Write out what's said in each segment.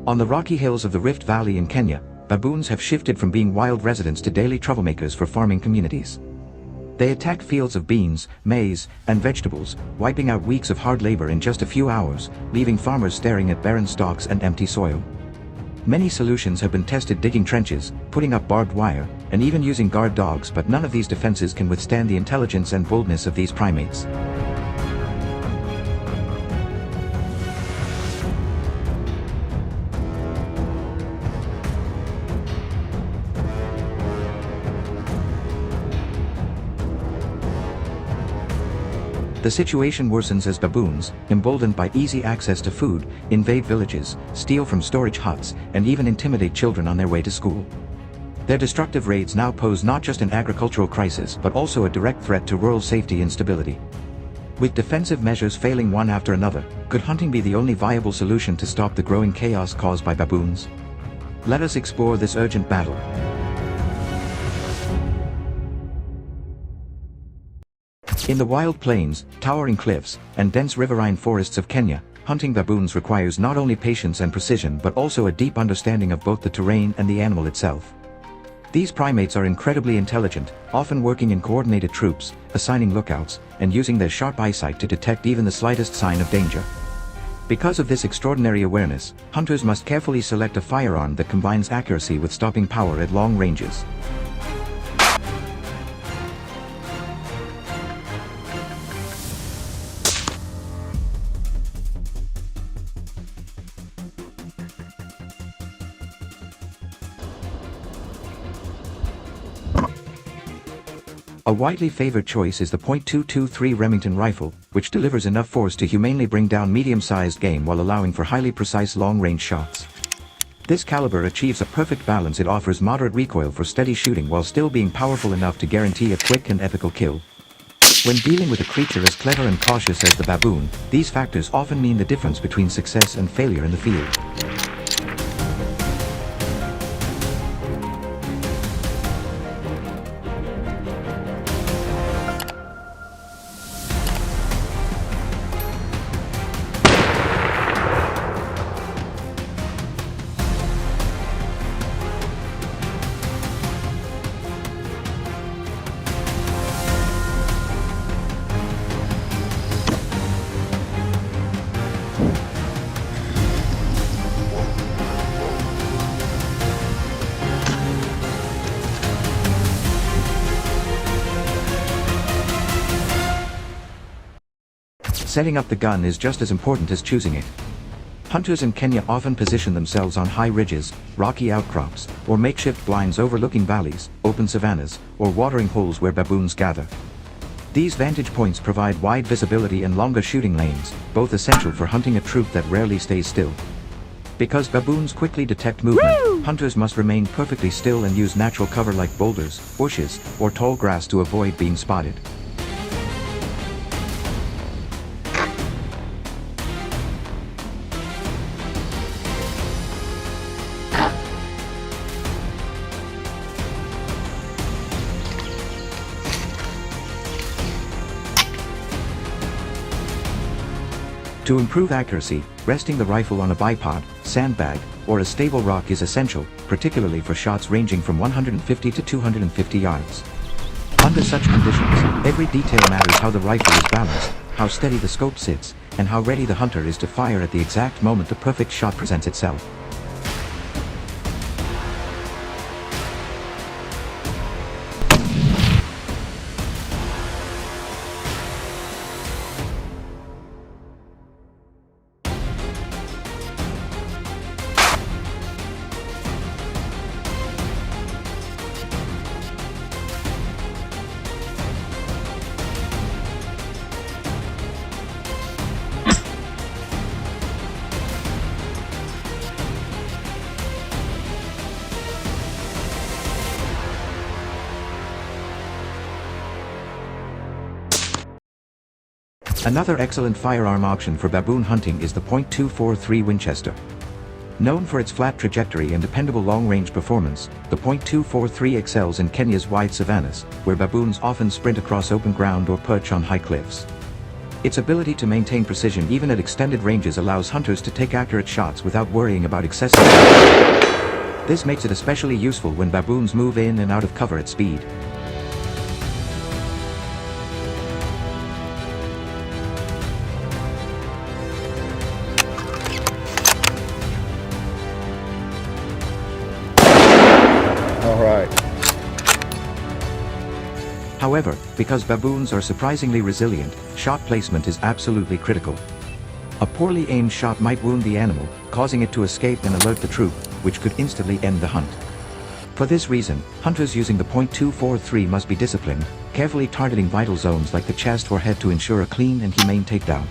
On the rocky hills of the Rift Valley in Kenya, baboons have shifted from being wild residents to daily troublemakers for farming communities. They attack fields of beans, maize, and vegetables, wiping out weeks of hard labor in just a few hours, leaving farmers staring at barren stalks and empty soil. Many solutions have been tested: digging trenches, putting up barbed wire, and even using guard dogs, but none of these defenses can withstand the intelligence and boldness of these primates. The situation worsens as baboons, emboldened by easy access to food, invade villages, steal from storage huts, and even intimidate children on their way to school. Their destructive raids now pose not just an agricultural crisis but also a direct threat to rural safety and stability. With defensive measures failing one after another, could hunting be the only viable solution to stop the growing chaos caused by baboons? Let us explore this urgent battle. In the wild plains, towering cliffs, and dense riverine forests of Kenya, hunting baboons requires not only patience and precision but also a deep understanding of both the terrain and the animal itself. These primates are incredibly intelligent, often working in coordinated troops, assigning lookouts, and using their sharp eyesight to detect even the slightest sign of danger. Because of this extraordinary awareness, hunters must carefully select a firearm that combines accuracy with stopping power at long ranges. A widely favored choice is the .223 Remington rifle, which delivers enough force to humanely bring down medium-sized game while allowing for highly precise long-range shots. This caliber achieves a perfect balance. It offers moderate recoil for steady shooting while still being powerful enough to guarantee a quick and ethical kill. When dealing with a creature as clever and cautious as the baboon, these factors often mean the difference between success and failure in the field. Setting up the gun is just as important as choosing it. Hunters in Kenya often position themselves on high ridges, rocky outcrops, or makeshift blinds overlooking valleys, open savannas, or watering holes where baboons gather. These vantage points provide wide visibility and longer shooting lanes, both essential for hunting a troop that rarely stays still. Because baboons quickly detect movement, hunters must remain perfectly still and use natural cover like boulders, bushes, or tall grass to avoid being spotted. To improve accuracy, resting the rifle on a bipod, sandbag, or a stable rock is essential, particularly for shots ranging from 150 to 250 yards. Under such conditions, every detail matters: how the rifle is balanced, how steady the scope sits, and how ready the hunter is to fire at the exact moment the perfect shot presents itself. Another excellent firearm option for baboon hunting is the .243 Winchester. Known for its flat trajectory and dependable long-range performance, the .243 excels in Kenya's wide savannas, where baboons often sprint across open ground or perch on high cliffs. Its ability to maintain precision even at extended ranges allows hunters to take accurate shots without worrying about excessive damage. This makes it especially useful when baboons move in and out of cover at speed. However, because baboons are surprisingly resilient, shot placement is absolutely critical. A poorly aimed shot might wound the animal, causing it to escape and alert the troop, which could instantly end the hunt. For this reason, hunters using the .243 must be disciplined, carefully targeting vital zones like the chest or head to ensure a clean and humane takedown.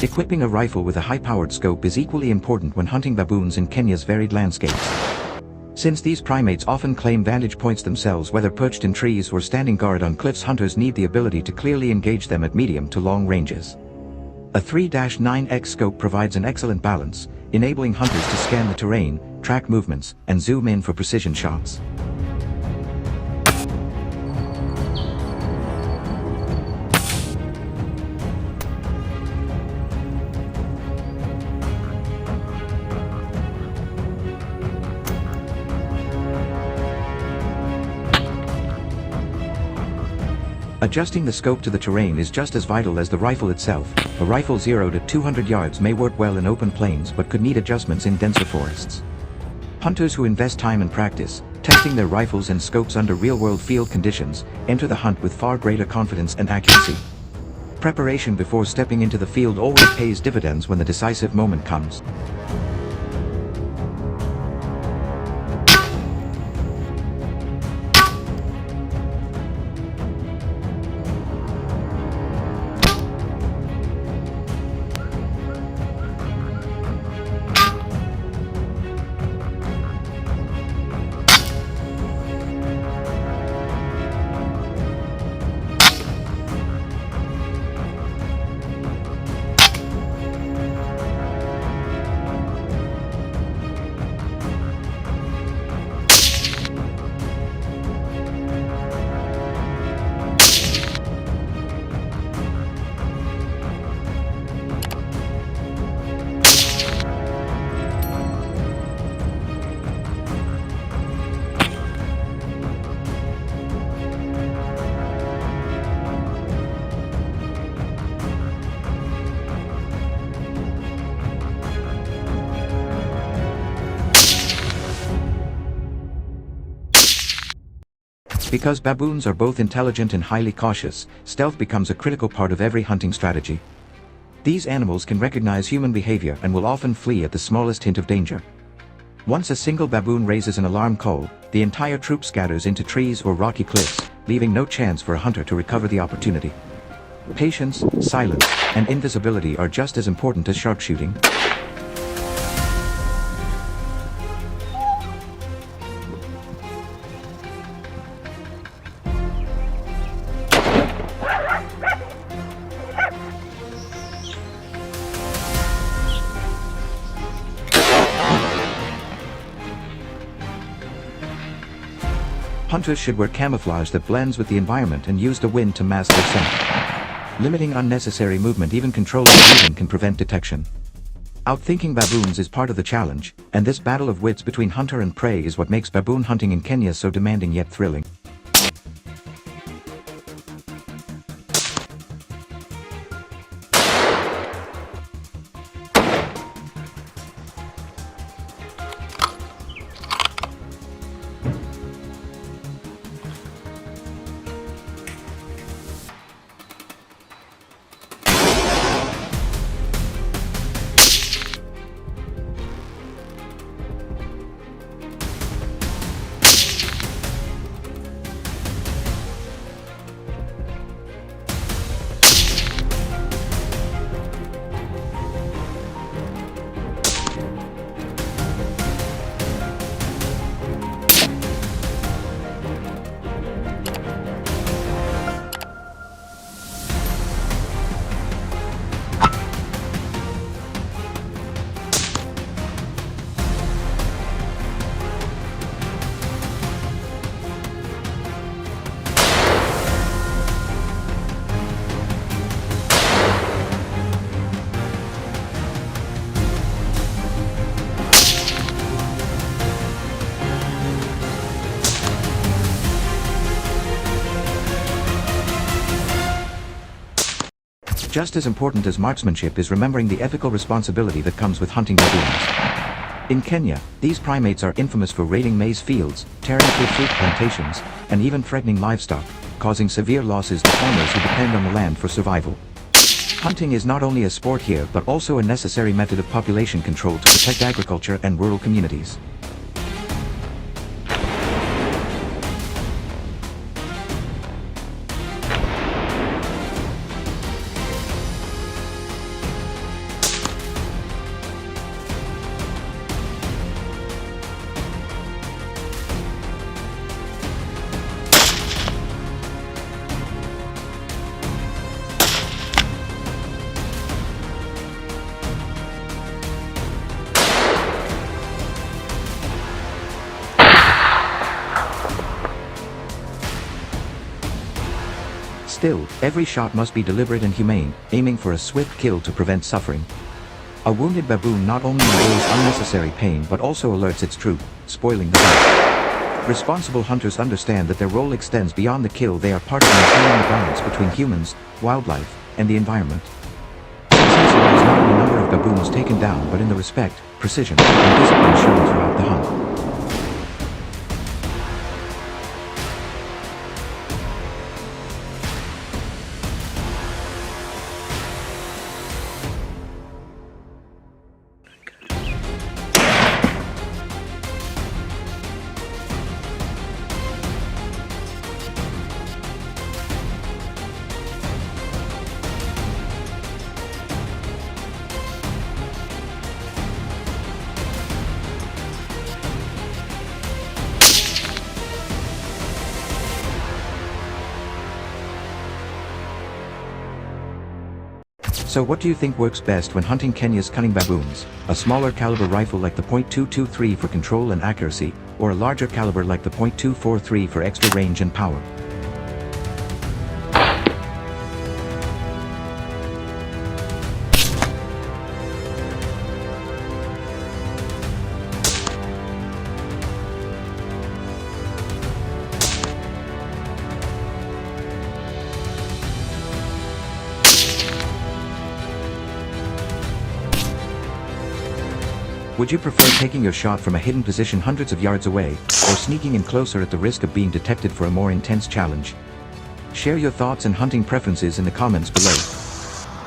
Equipping a rifle with a high-powered scope is equally important when hunting baboons in Kenya's varied landscapes. Since these primates often claim vantage points themselves whether perched in trees or standing guard on cliffs, hunters need the ability to clearly engage them at medium to long ranges. A 3-9x scope provides an excellent balance, enabling hunters to scan the terrain, track movements, and zoom in for precision shots. Adjusting the scope to the terrain is just as vital as the rifle itself. A rifle 0 to 200 yards may work well in open plains but could need adjustments in denser forests. Hunters who invest time and practice, testing their rifles and scopes under real-world field conditions, enter the hunt with far greater confidence and accuracy. Preparation before stepping into the field always pays dividends when the decisive moment comes. Because baboons are both intelligent and highly cautious, stealth becomes a critical part of every hunting strategy. These animals can recognize human behavior and will often flee at the smallest hint of danger. Once a single baboon raises an alarm call, the entire troop scatters into trees or rocky cliffs, leaving no chance for a hunter to recover the opportunity. Patience, silence, and invisibility are just as important as sharpshooting. Hunters should wear camouflage that blends with the environment and use the wind to mask their scent. Limiting unnecessary movement, even controlling breathing, can prevent detection. Outthinking baboons is part of the challenge, and this battle of wits between hunter and prey is what makes baboon hunting in Kenya so demanding yet thrilling. Just as important as marksmanship is remembering the ethical responsibility that comes with hunting baboons. In Kenya, these primates are infamous for raiding maize fields, tearing through fruit plantations, and even threatening livestock, causing severe losses to farmers who depend on the land for survival. Hunting is not only a sport here but also a necessary method of population control to protect agriculture and rural communities. Still, every shot must be deliberate and humane, aiming for a swift kill to prevent suffering. A wounded baboon not only endures unnecessary pain but also alerts its troop, spoiling the hunt. Responsible hunters understand that their role extends beyond the kill. They are part of maintaining the balance between humans, wildlife, and the environment. Success lies not in the number of baboons taken down but in the respect, precision, and discipline shown throughout the hunt. So what do you think works best when hunting Kenya's cunning baboons? A smaller caliber rifle like the .223 for control and accuracy, or a larger caliber like the .243 for extra range and power? Would you prefer taking your shot from a hidden position hundreds of yards away, or sneaking in closer at the risk of being detected for a more intense challenge? Share your thoughts and hunting preferences in the comments below.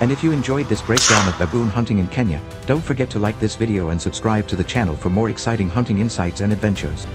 And if you enjoyed this breakdown of baboon hunting in Kenya, don't forget to like this video and subscribe to the channel for more exciting hunting insights and adventures.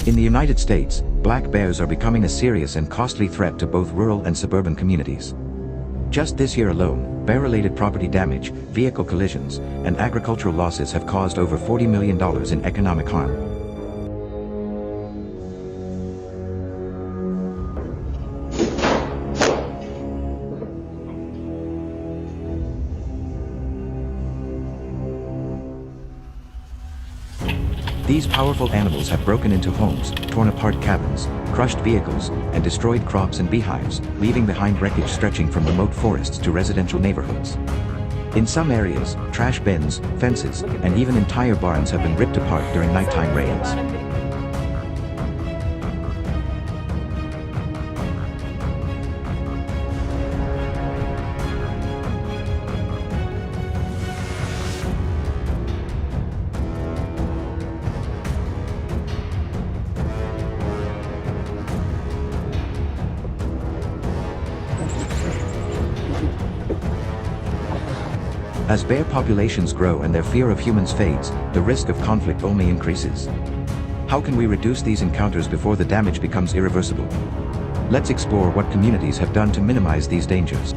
In the United States, black bears are becoming a serious and costly threat to both rural and suburban communities. Just this year alone, bear-related property damage, vehicle collisions, and agricultural losses have caused over $40 million in economic harm. These powerful animals have broken into homes, torn apart cabins, crushed vehicles, and destroyed crops and beehives, leaving behind wreckage stretching from remote forests to residential neighborhoods. In some areas, trash bins, fences, and even entire barns have been ripped apart during nighttime raids. As bear populations grow and their fear of humans fades, the risk of conflict only increases. How can we reduce these encounters before the damage becomes irreversible? Let's explore what communities have done to minimize these dangers.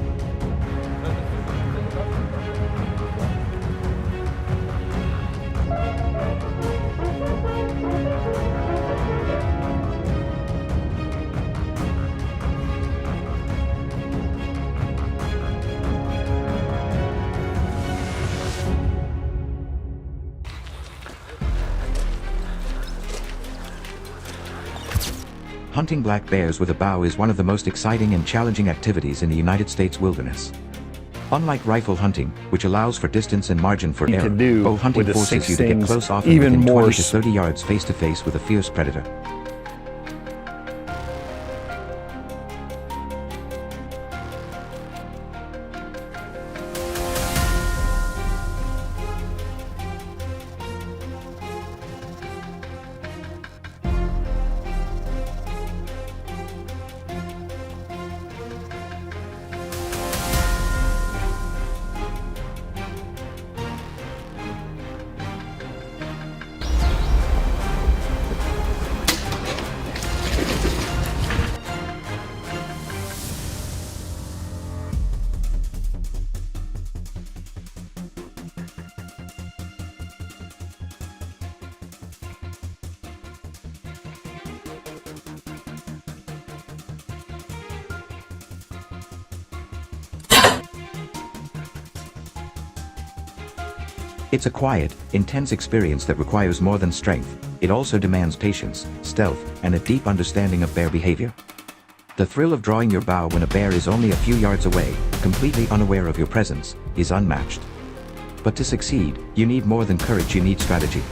Hunting black bears with a bow is one of the most exciting and challenging activities in the United States wilderness. Unlike rifle hunting, which allows for distance and margin for error, bow hunting forces you to get close, often within 20 to 30 yards face-to-face with a fierce predator. It's a quiet, intense experience that requires more than strength. It also demands patience, stealth, and a deep understanding of bear behavior. The thrill of drawing your bow when a bear is only a few yards away, completely unaware of your presence, is unmatched. But to succeed, you need more than courage, you need strategy.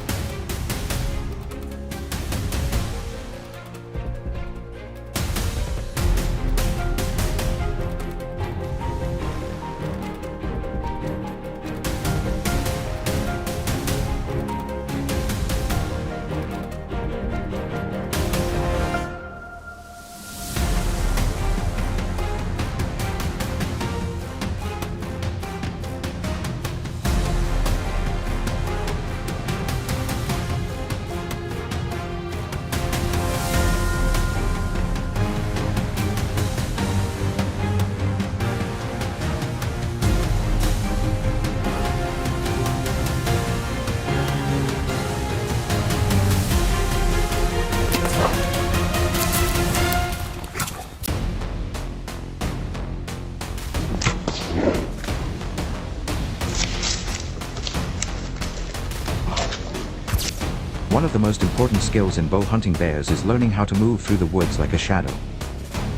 One of the most important skills in bow hunting bears is learning how to move through the woods like a shadow.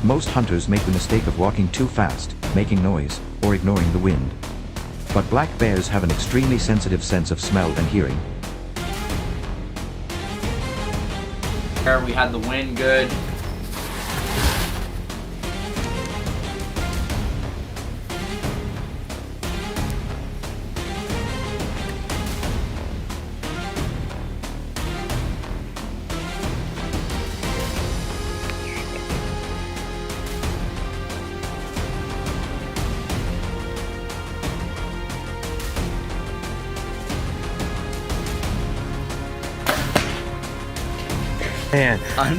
Most hunters make the mistake of walking too fast, making noise, or ignoring the wind. But black bears have an extremely sensitive sense of smell and hearing. There we had the wind good.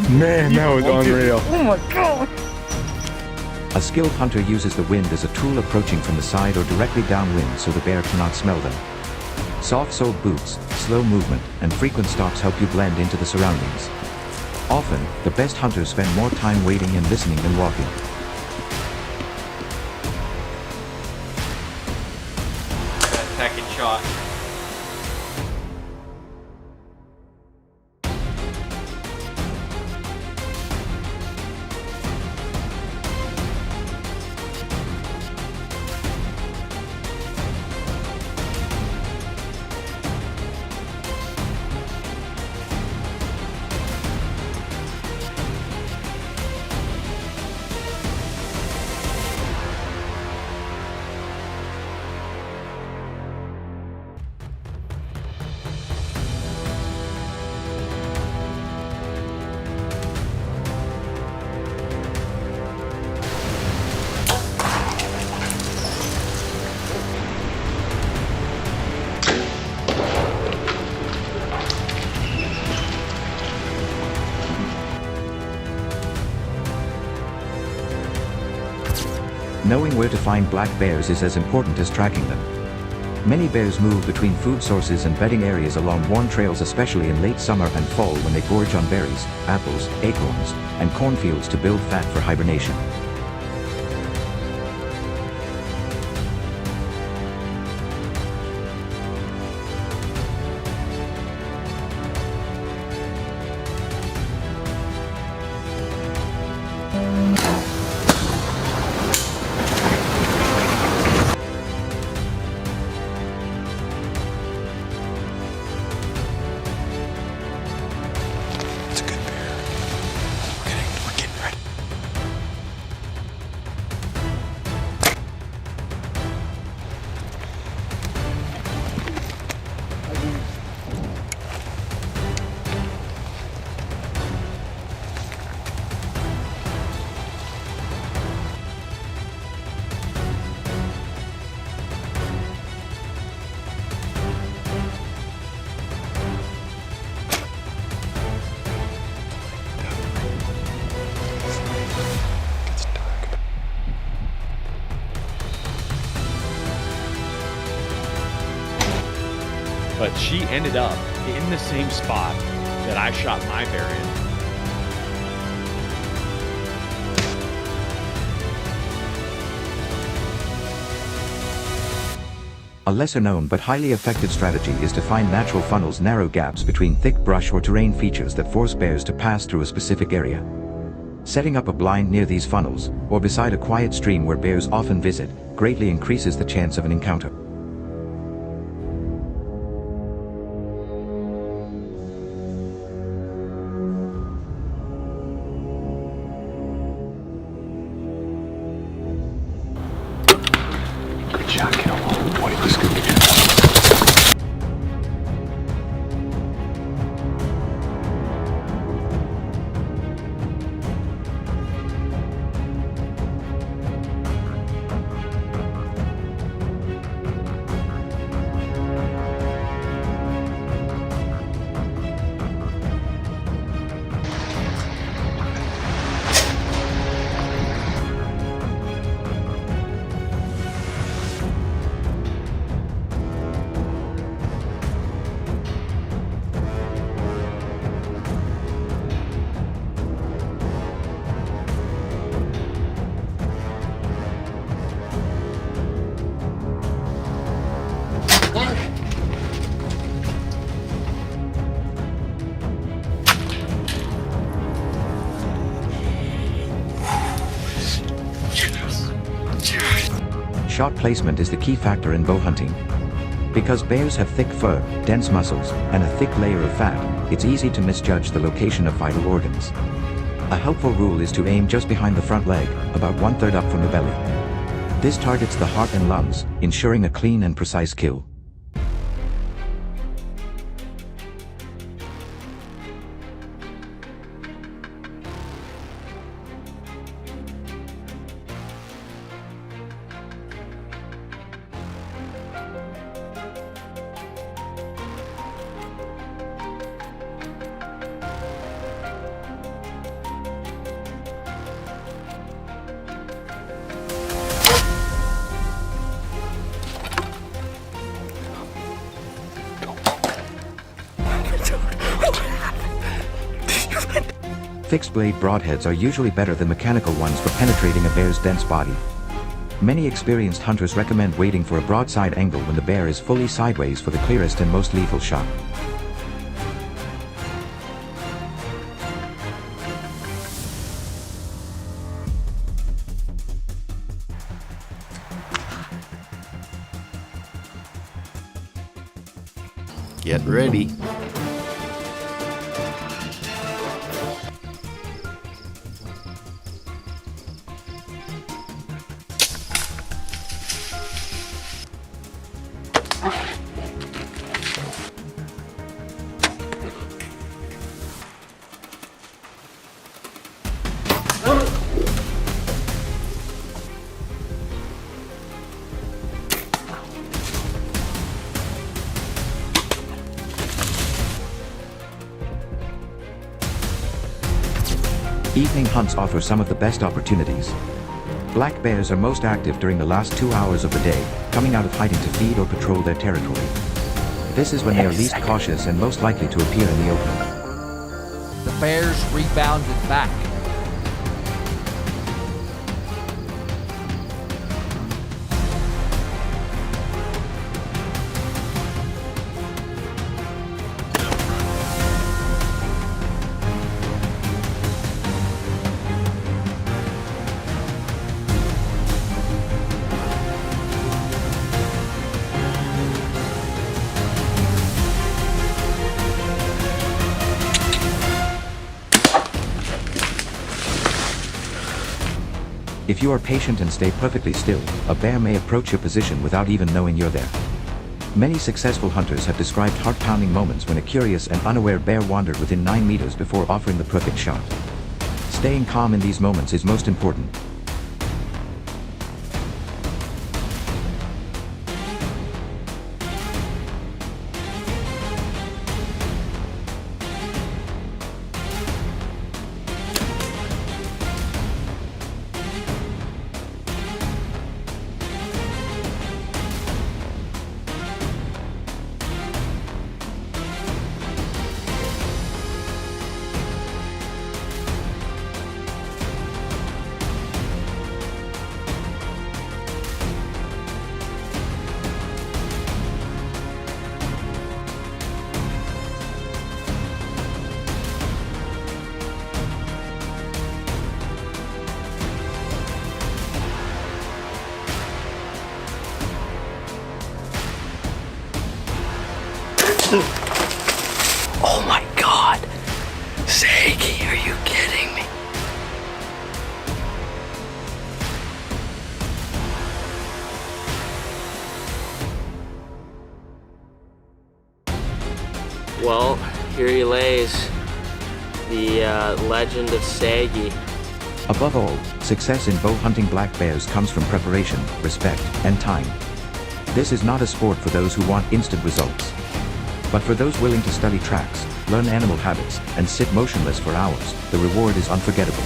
Man, that was unreal. Oh my god! A skilled hunter uses the wind as a tool, approaching from the side or directly downwind so the bear cannot smell them. Soft-soled boots, slow movement, and frequent stops help you blend into the surroundings. Often, the best hunters spend more time waiting and listening than walking. That second shot. Knowing where to find black bears is as important as tracking them. Many bears move between food sources and bedding areas along worn trails, especially in late summer and fall, when they gorge on berries, apples, acorns, and cornfields to build fat for hibernation. It's a good bear. We're getting ready. It's dark. But she ended up in the same spot that I shot my bear in. A lesser known but highly effective strategy is to find natural funnels, narrow gaps between thick brush or terrain features that force bears to pass through a specific area. Setting up a blind near these funnels, or beside a quiet stream where bears often visit, greatly increases the chance of an encounter. Good shot, kiddo. Oh boy, let's go get you. Shot placement is the key factor in bow hunting. Because bears have thick fur, dense muscles, and a thick layer of fat, it's easy to misjudge the location of vital organs. A helpful rule is to aim just behind the front leg, about 1/3 up from the belly. This targets the heart and lungs, ensuring a clean and precise kill. Fixed blade broadheads are usually better than mechanical ones for penetrating a bear's dense body. Many experienced hunters recommend waiting for a broadside angle when the bear is fully sideways for the clearest and most lethal shot. Get ready. Evening hunts offer some of the best opportunities. Black bears are most active during the last 2 hours of the day, coming out of hiding to feed or patrol their territory. This is when they are least cautious and most likely to appear in the open. The bears rebounded back. If you are patient and stay perfectly still, a bear may approach your position without even knowing you're there. Many successful hunters have described heart-pounding moments when a curious and unaware bear wandered within 9 meters before offering the perfect shot. Staying calm in these moments is most important. Oh my god! Sagi, are you kidding me? Well, here he lays, the legend of Sagi. Above all, success in bow hunting black bears comes from preparation, respect, and time. This is not a sport for those who want instant results. But for those willing to study tracks, learn animal habits, and sit motionless for hours, the reward is unforgettable.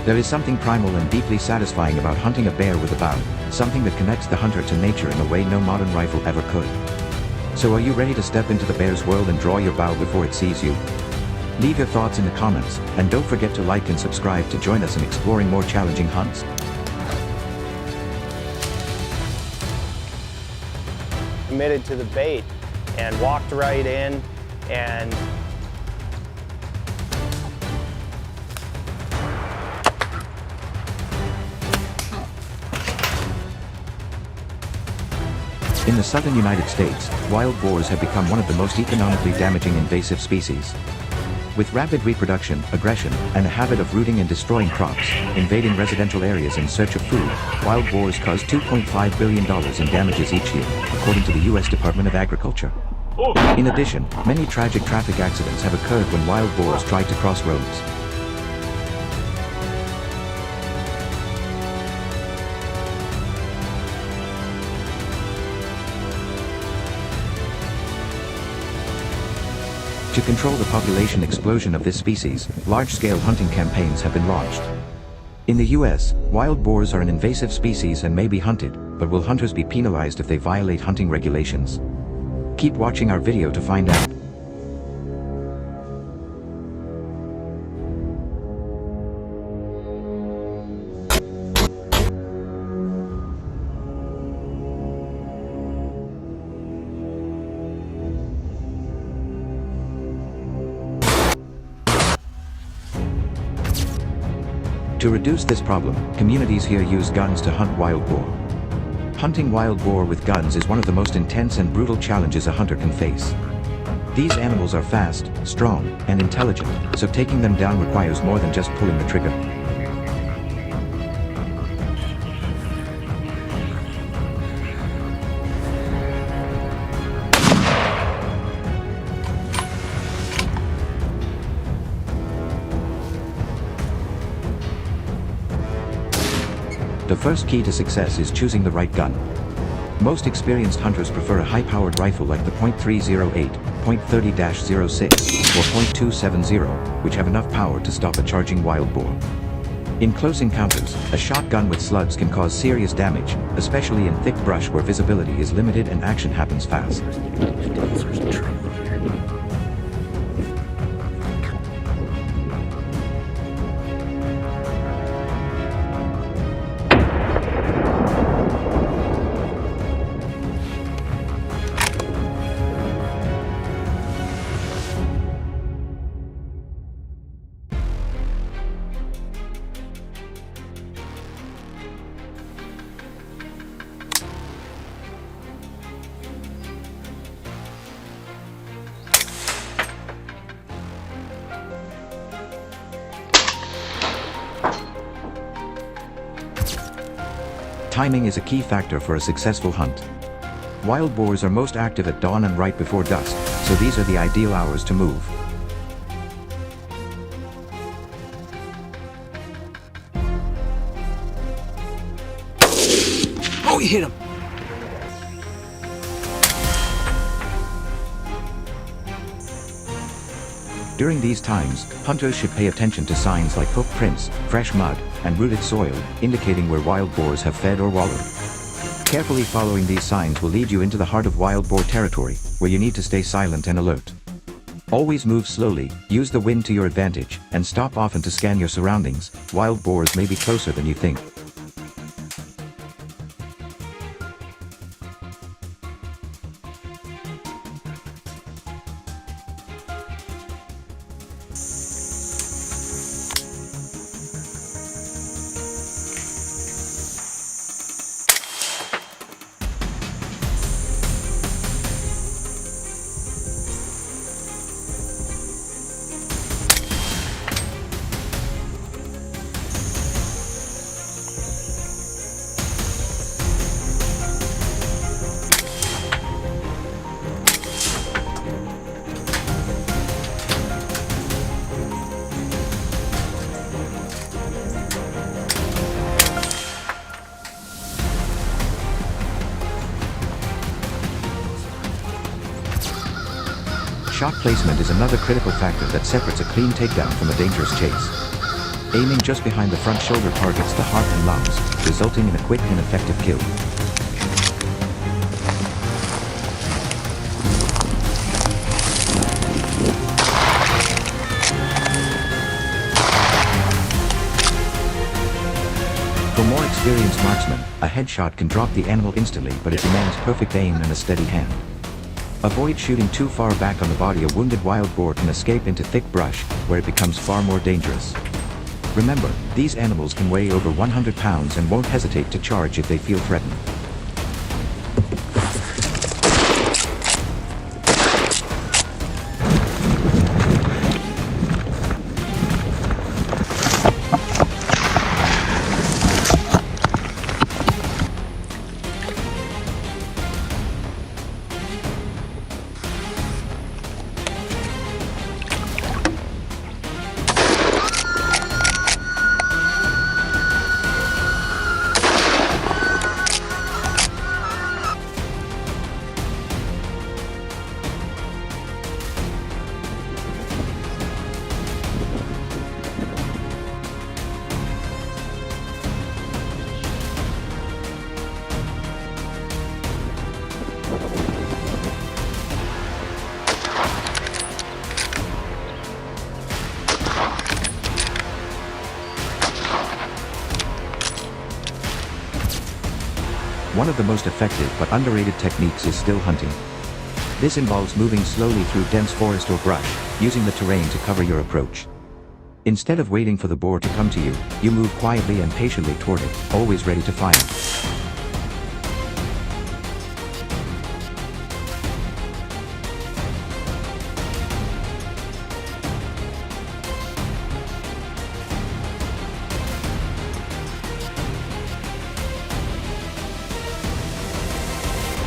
There is something primal and deeply satisfying about hunting a bear with a bow, something that connects the hunter to nature in a way no modern rifle ever could. So are you ready to step into the bear's world and draw your bow before it sees you? Leave your thoughts in the comments, and don't forget to like and subscribe to join us in exploring more challenging hunts. Committed to the bait and walked right in and In the southern United States, wild boars have become one of the most economically damaging invasive species. With rapid reproduction, aggression, and a habit of rooting and destroying crops, invading residential areas in search of food, wild boars cause $2.5 billion in damages each year, according to the U.S. Department of Agriculture. In addition, many tragic traffic accidents have occurred when wild boars tried to cross roads. To control the population explosion of this species, large-scale hunting campaigns have been launched. In the US, wild boars are an invasive species and may be hunted, but will hunters be penalized if they violate hunting regulations? Keep watching our video to find out. To reduce this problem, communities here use guns to hunt wild boar. Hunting wild boar with guns is one of the most intense and brutal challenges a hunter can face. These animals are fast, strong, and intelligent, so taking them down requires more than just pulling the trigger. The first key to success is choosing the right gun. Most experienced hunters prefer a high-powered rifle like the .308, .30-06, or .270, which have enough power to stop a charging wild boar. In close encounters, a shotgun with slugs can cause serious damage, especially in thick brush where visibility is limited and action happens fast. Timing is a key factor for a successful hunt. Wild boars are most active at dawn and right before dusk, so these are the ideal hours to move. Oh, you hit him! During these times, hunters should pay attention to signs like hoof prints, fresh mud, and rooted soil, indicating where wild boars have fed or wallowed. Carefully following these signs will lead you into the heart of wild boar territory, where you need to stay silent and alert. Always move slowly, use the wind to your advantage, and stop often to scan your surroundings. Wild boars may be closer than you think. Shot placement is another critical factor that separates a clean takedown from a dangerous chase. Aiming just behind the front shoulder targets the heart and lungs, resulting in a quick and effective kill. For more experienced marksmen, a headshot can drop the animal instantly, but it demands perfect aim and a steady hand. Avoid shooting too far back on the body. A wounded wild boar can escape into thick brush, where it becomes far more dangerous. Remember, these animals can weigh over 100 pounds and won't hesitate to charge if they feel threatened. One of the most effective but underrated techniques is still hunting. This involves moving slowly through dense forest or brush, using the terrain to cover your approach. Instead of waiting for the boar to come to you, you move quietly and patiently toward it, always ready to fire.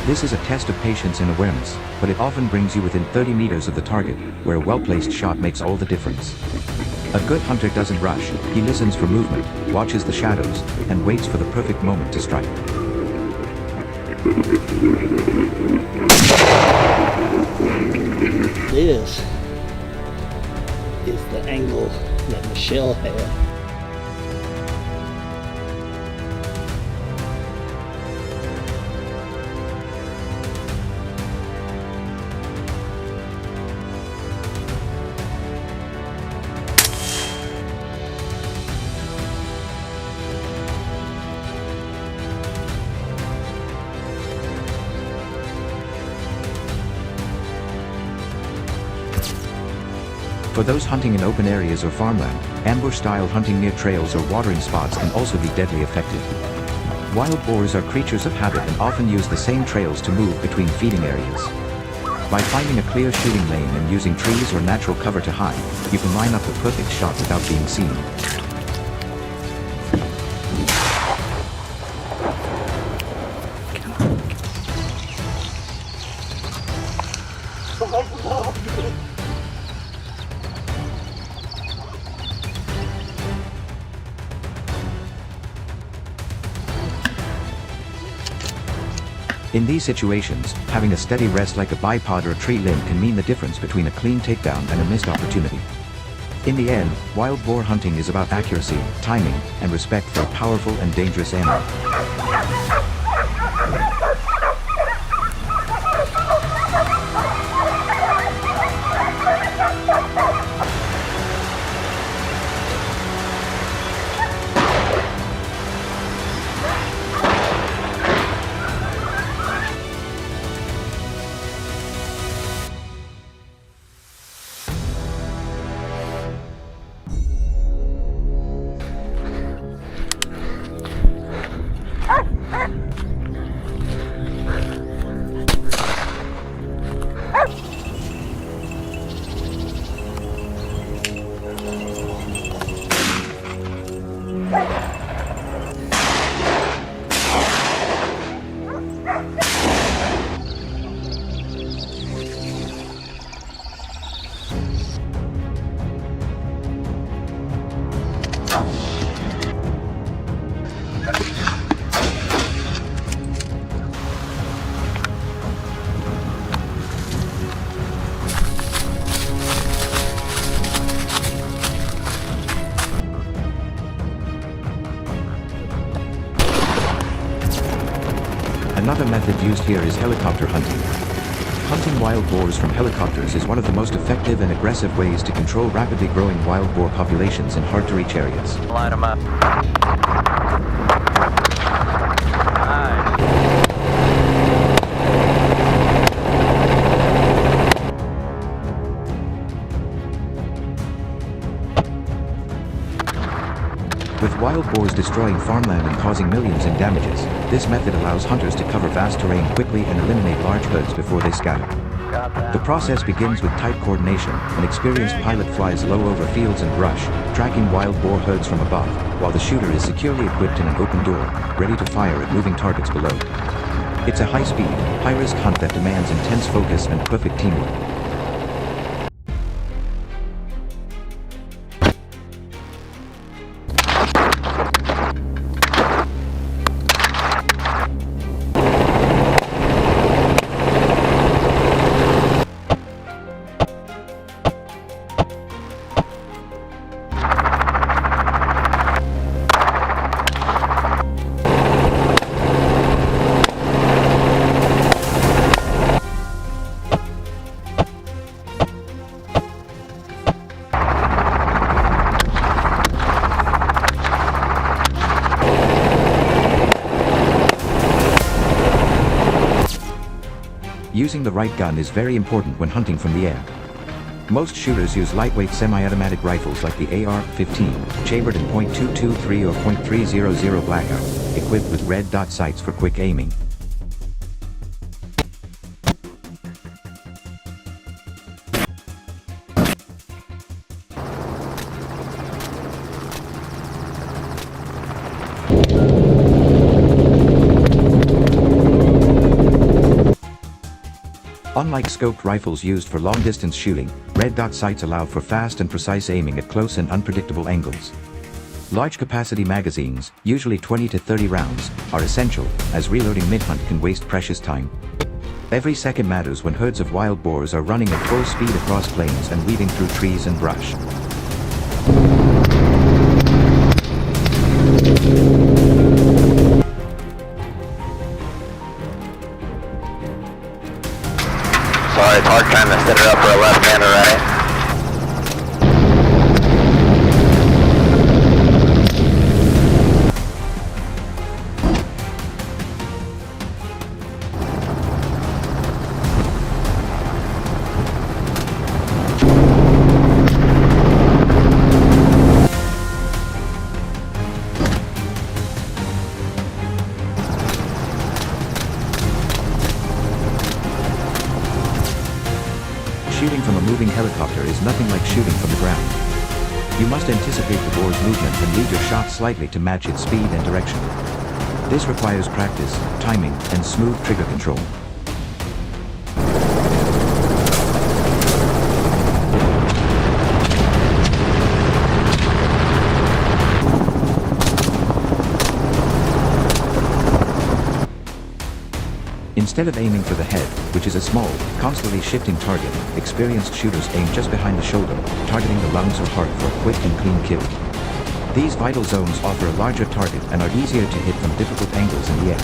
This is a test of patience and awareness, but it often brings you within 30 meters of the target, where a well-placed shot makes all the difference. A good hunter doesn't rush, he listens for movement, watches the shadows, and waits for the perfect moment to strike. This is the angle that Michelle had. For those hunting in open areas or farmland, ambush-style hunting near trails or watering spots can also be deadly effective. Wild boars are creatures of habit and often use the same trails to move between feeding areas. By finding a clear shooting lane and using trees or natural cover to hide, you can line up the perfect shot without being seen. In these situations, having a steady rest like a bipod or a tree limb can mean the difference between a clean takedown and a missed opportunity. In the end, wild boar hunting is about accuracy, timing, and respect for a powerful and dangerous animal. Another method used here is helicopter hunting. Hunting wild boars from helicopters is one of the most effective and aggressive ways to control rapidly growing wild boar populations in hard-to-reach areas. Line them up. With wild boars destroying farmland and causing millions in damages, this method allows hunters to cover vast terrain quickly and eliminate large herds before they scatter. The process begins with tight coordination. An experienced pilot flies low over fields and brush, tracking wild boar herds from above, while the shooter is securely equipped in an open door, ready to fire at moving targets below. It's a high-speed, high-risk hunt that demands intense focus and perfect teamwork. Using the right gun is very important when hunting from the air. Most shooters use lightweight semi-automatic rifles like the AR-15, chambered in .223 or .300 blackout, equipped with red dot sights for quick aiming. Unlike scoped rifles used for long-distance shooting, red dot sights allow for fast and precise aiming at close and unpredictable angles. Large-capacity magazines, usually 20 to 30 rounds, are essential, as reloading mid-hunt can waste precious time. Every second matters when herds of wild boars are running at full speed across plains and weaving through trees and brush. Sorry, it's hard trying to set it up for a left and a right. Shooting from a moving helicopter is nothing like shooting from the ground. You must anticipate the boar's movement and lead your shot slightly to match its speed and direction. This requires practice, timing, and smooth trigger control. Instead of aiming for the head, which is a small, constantly shifting target, experienced shooters aim just behind the shoulder, targeting the lungs or heart for a quick and clean kill. These vital zones offer a larger target and are easier to hit from difficult angles in the air.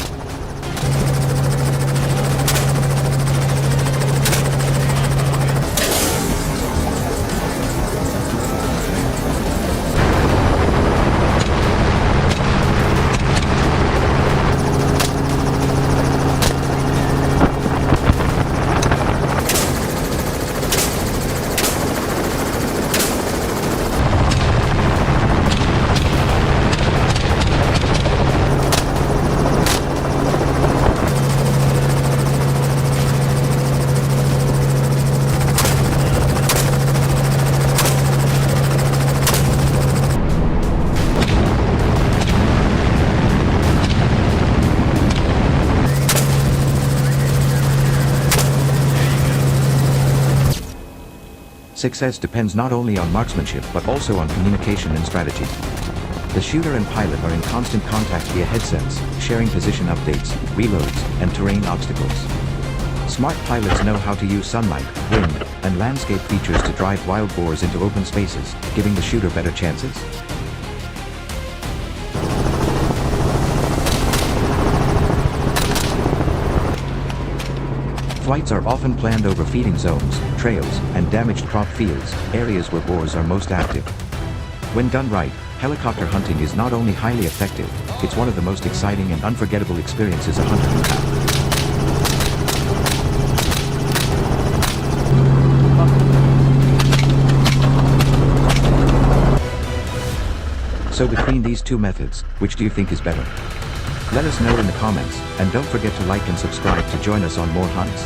Success depends not only on marksmanship but also on communication and strategy. The shooter and pilot are in constant contact via headsets, sharing position updates, reloads, and terrain obstacles. Smart pilots know how to use sunlight, wind, and landscape features to drive wild boars into open spaces, giving the shooter better chances. Flights are often planned over feeding zones, trails, and damaged crop fields, areas where boars are most active. When done right, helicopter hunting is not only highly effective, it's one of the most exciting and unforgettable experiences a hunter can have. So between these two methods, which do you think is better? Let us know in the comments, and don't forget to like and subscribe to join us on more hunts.